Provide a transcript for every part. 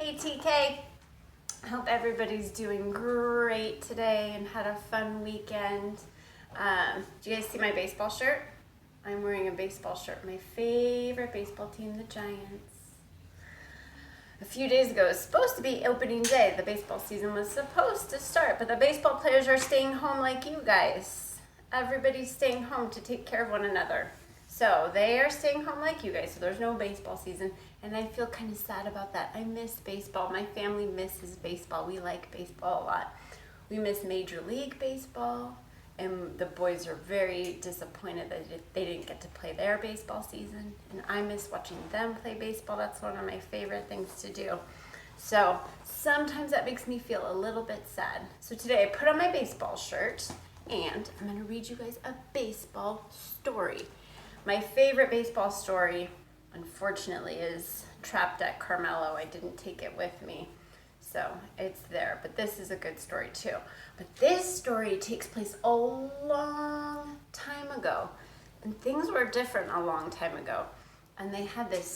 Hey TK, I hope everybody's doing great today and had a fun weekend. Do you guys see my baseball shirt? I'm wearing a baseball shirt. My favorite baseball team, the Giants. A few days ago, it was supposed to be opening day. The baseball season was supposed to start, but the baseball players are staying home like you guys. Everybody's staying home to take care of one another. So they are staying home like you guys, so there's no baseball season, and I feel kind of sad about that. I miss baseball. My family misses baseball. We like baseball a lot. We miss Major League Baseball, and the boys are very disappointed that they didn't get to play their baseball season, and I miss watching them play baseball. That's one of my favorite things to do. So sometimes that makes me feel a little bit sad. So today I put on my baseball shirt, and I'm going to read you guys a baseball story. My favorite baseball story, unfortunately, is Trapped at Carmelo. I didn't take it with me, so it's there. But this is a good story too. But this story takes place a long time ago, and things were different a long time ago. And they had this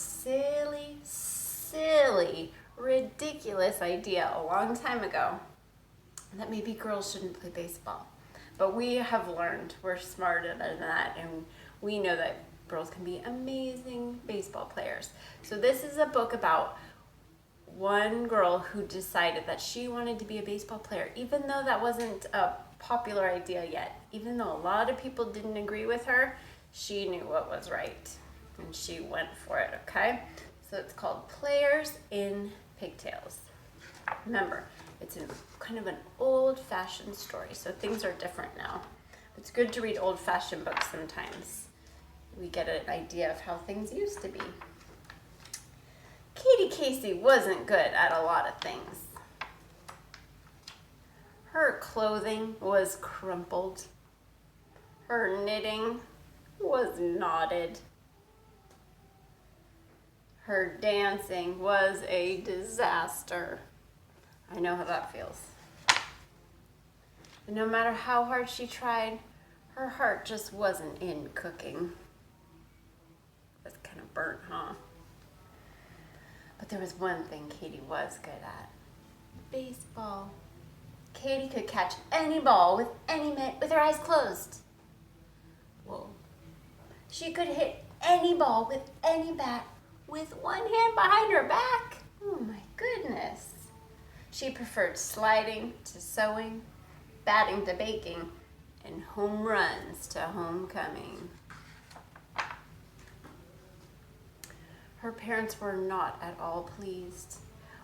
silly, ridiculous idea a long time ago that maybe girls shouldn't play baseball. But we have learned we're smarter than that, and we know that girls can be amazing baseball players. So this is a book about one girl who decided that she wanted to be a baseball player, even though that wasn't a popular idea yet. Even though a lot of people didn't agree with her, she knew what was right, and she went for it, okay? So it's called Players in Pigtails. Remember, it's kind of an old-fashioned story, so things are different now. It's good to read old-fashioned books sometimes. We get an idea of how things used to be. Katie Casey wasn't good at a lot of things. Her clothing was crumpled. Her knitting was knotted. Her dancing was a disaster. I know how that feels. And no matter how hard she tried, her heart just wasn't in cooking. It was kind of burnt, huh? But there was one thing Katie was good at. Baseball. Katie could catch any ball with any mitt with her eyes closed. Whoa. She could hit any ball with any bat with one hand behind her back. Oh my goodness. She preferred sliding to sewing, batting to baking, and home runs to homecoming. Her parents were not at all pleased.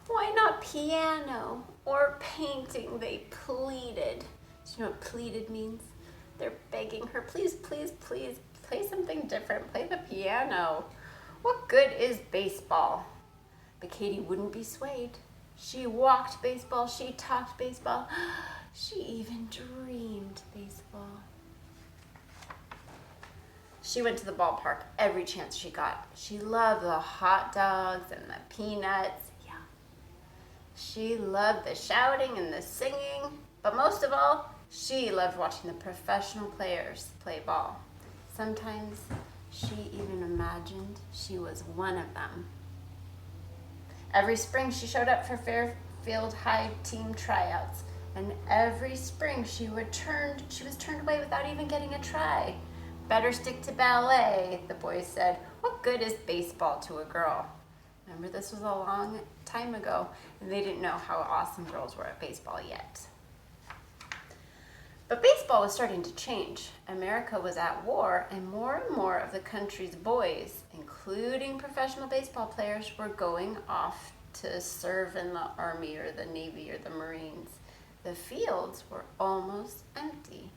Why not piano or painting, they pleaded. Do you know what pleaded means? They're begging her, please, please, please, play something different. Play the piano. What good is baseball? But Katie wouldn't be swayed. She walked baseball, she talked baseball, she even dreamed baseball. She went to the ballpark every chance she got. She loved the hot dogs and the peanuts. Yeah. She loved the shouting and the singing, but most of all, she loved watching the professional players play ball. Sometimes she even imagined she was one of them. Every spring she showed up for Fairfield High team tryouts, and every spring she was turned away without even getting a try. Better stick to ballet, the boys said. What good is baseball to a girl? Remember, this was a long time ago, and they didn't know how awesome girls were at baseball yet. But baseball was starting to change. America was at war, and more of the country's boys, including professional baseball players, were going off to serve in the Army or the Navy or the Marines. The fields were almost empty,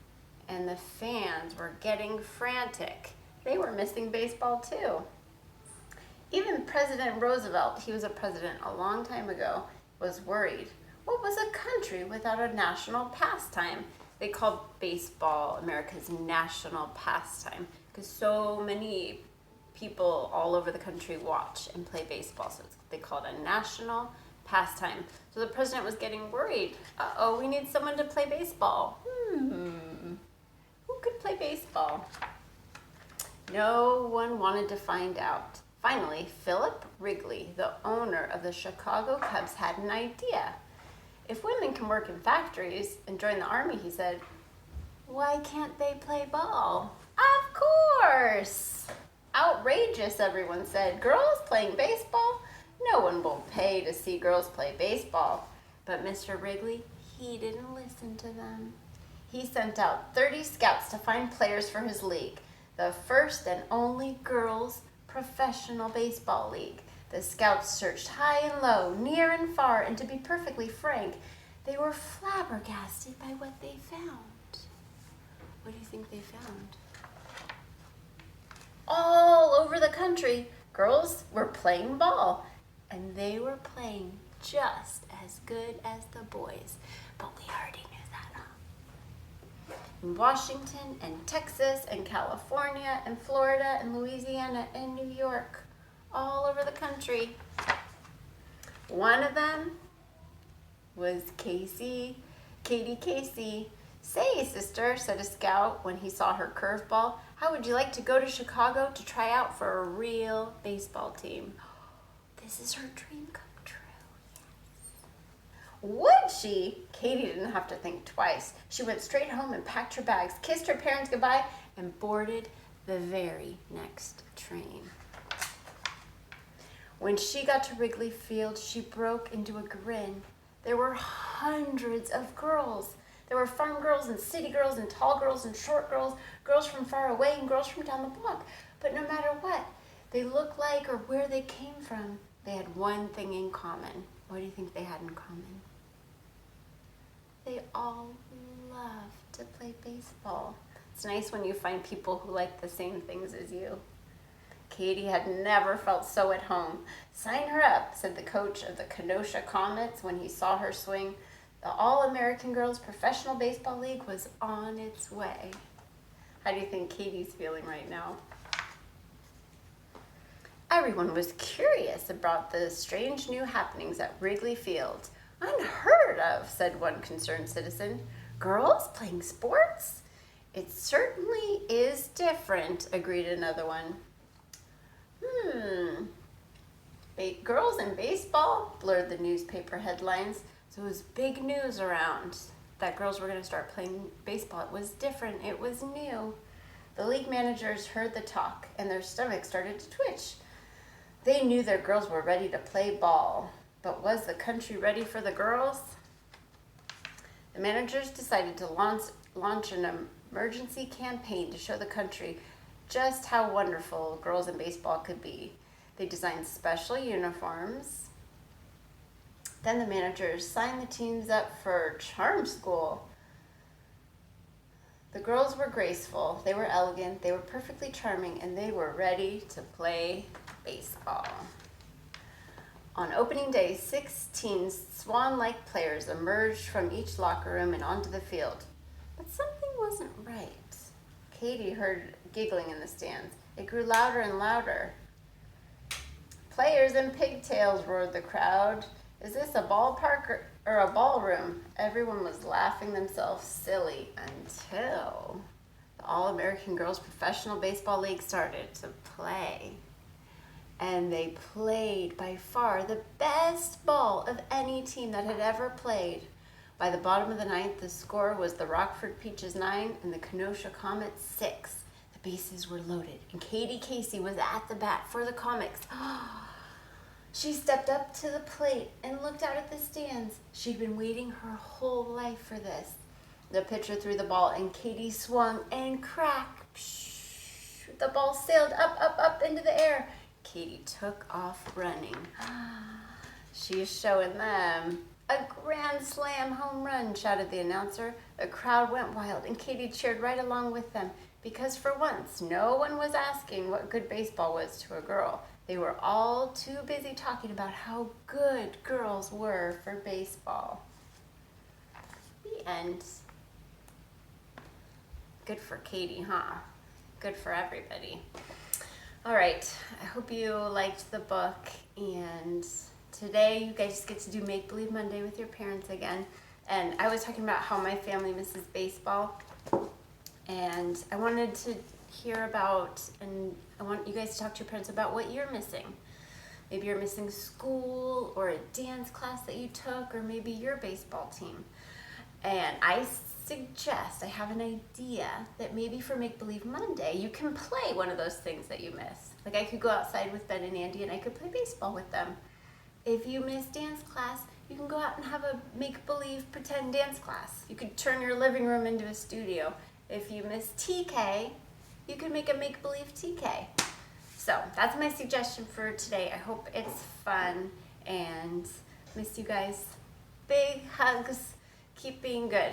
and the fans were getting frantic. They were missing baseball too. Even President Roosevelt, he was a president a long time ago, was worried. What was a country without a national pastime? They called baseball America's national pastime because so many people all over the country watch and play baseball. So they called it a national pastime. So the president was getting worried. Uh-oh, we need someone to play baseball. Who could play baseball? No one wanted to find out. Finally, Philip Wrigley, the owner of the Chicago Cubs, had an idea. If women can work in factories and join the army, he said, why can't they play ball? Of course! Outrageous, everyone said. Girls playing baseball? No one will pay to see girls play baseball. But Mr. Wrigley, he didn't listen to them. He sent out 30 scouts to find players for his league, the first and only girls' professional baseball league. The scouts searched high and low, near and far, and to be perfectly frank, they were flabbergasted by what they found. What do you think they found? All over the country, girls were playing ball, and they were playing just as good as the boys. But we already knew that, huh? In Washington and Texas and California and Florida and Louisiana and New York, all over the country. One of them was Katie Casey. Say, sister, said a scout when he saw her curveball, how would you like to go to Chicago to try out for a real baseball team? This is her dream come true. Would she? Katie didn't have to think twice. She went straight home and packed her bags, kissed her parents goodbye, and boarded the very next train. When she got to Wrigley Field, she broke into a grin. There were hundreds of girls. There were farm girls and city girls and tall girls and short girls, girls from far away and girls from down the block. But no matter what they looked like or where they came from, they had one thing in common. What do you think they had in common? They all loved to play baseball. It's nice when you find people who like the same things as you. Katie had never felt so at home. Sign her up, said the coach of the Kenosha Comets when he saw her swing. The All-American Girls Professional Baseball League was on its way. How do you think Katie's feeling right now? Everyone was curious about the strange new happenings at Wrigley Field. Unheard of, said one concerned citizen. Girls playing sports? It certainly is different, agreed another one. Girls in baseball, blurred the newspaper headlines. So it was big news around that girls were going to start playing baseball. It was different. It was new. The league managers heard the talk, and their stomachs started to twitch. They knew their girls were ready to play ball. But was the country ready for the girls? The managers decided to launch an emergency campaign to show the country just how wonderful girls in baseball could be. They designed special uniforms. Then the managers signed the teams up for charm school. The girls were graceful, they were elegant, they were perfectly charming, and they were ready to play baseball. On opening day, 16 swan-like players emerged from each locker room and onto the field. But something wasn't right. Katie heard giggling in the stands. It grew louder and louder. Players in pigtails, roared the crowd. Is this a ballpark or a ballroom? Everyone was laughing themselves silly until the All-American Girls Professional Baseball League started to play. And they played by far the best ball of any team that had ever played. By the bottom of the ninth, the score was the Rockford Peaches 9 and the Kenosha Comets 6. The bases were loaded, and Katie Casey was at the bat for the Comets. She stepped up to the plate and looked out at the stands. She'd been waiting her whole life for this. The pitcher threw the ball, and Katie swung, and crack! Psh, the ball sailed up, up, up into the air. Katie took off running. She's showing them. A grand slam home run, shouted the announcer. The crowd went wild, and Katie cheered right along with them, because for once, no one was asking what good baseball was to a girl. They were all too busy talking about how good girls were for baseball. The end. Good for Katie, huh? Good for everybody. All right, I hope you liked the book, and today you guys get to do Make Believe Monday with your parents again. And I was talking about how my family misses baseball, and I wanted to hear about, and I want you guys to talk to your parents about what you're missing. Maybe you're missing school or a dance class that you took, or maybe your baseball team. And I have an idea that maybe for Make Believe Monday, you can play one of those things that you miss. Like I could go outside with Ben and Andy and I could play baseball with them. If you miss dance class, you can go out and have a make-believe pretend dance class. You could turn your living room into a studio. If you miss TK, you could make a make-believe TK. So that's my suggestion for today. I hope it's fun and miss you guys. Big hugs. Keep being good.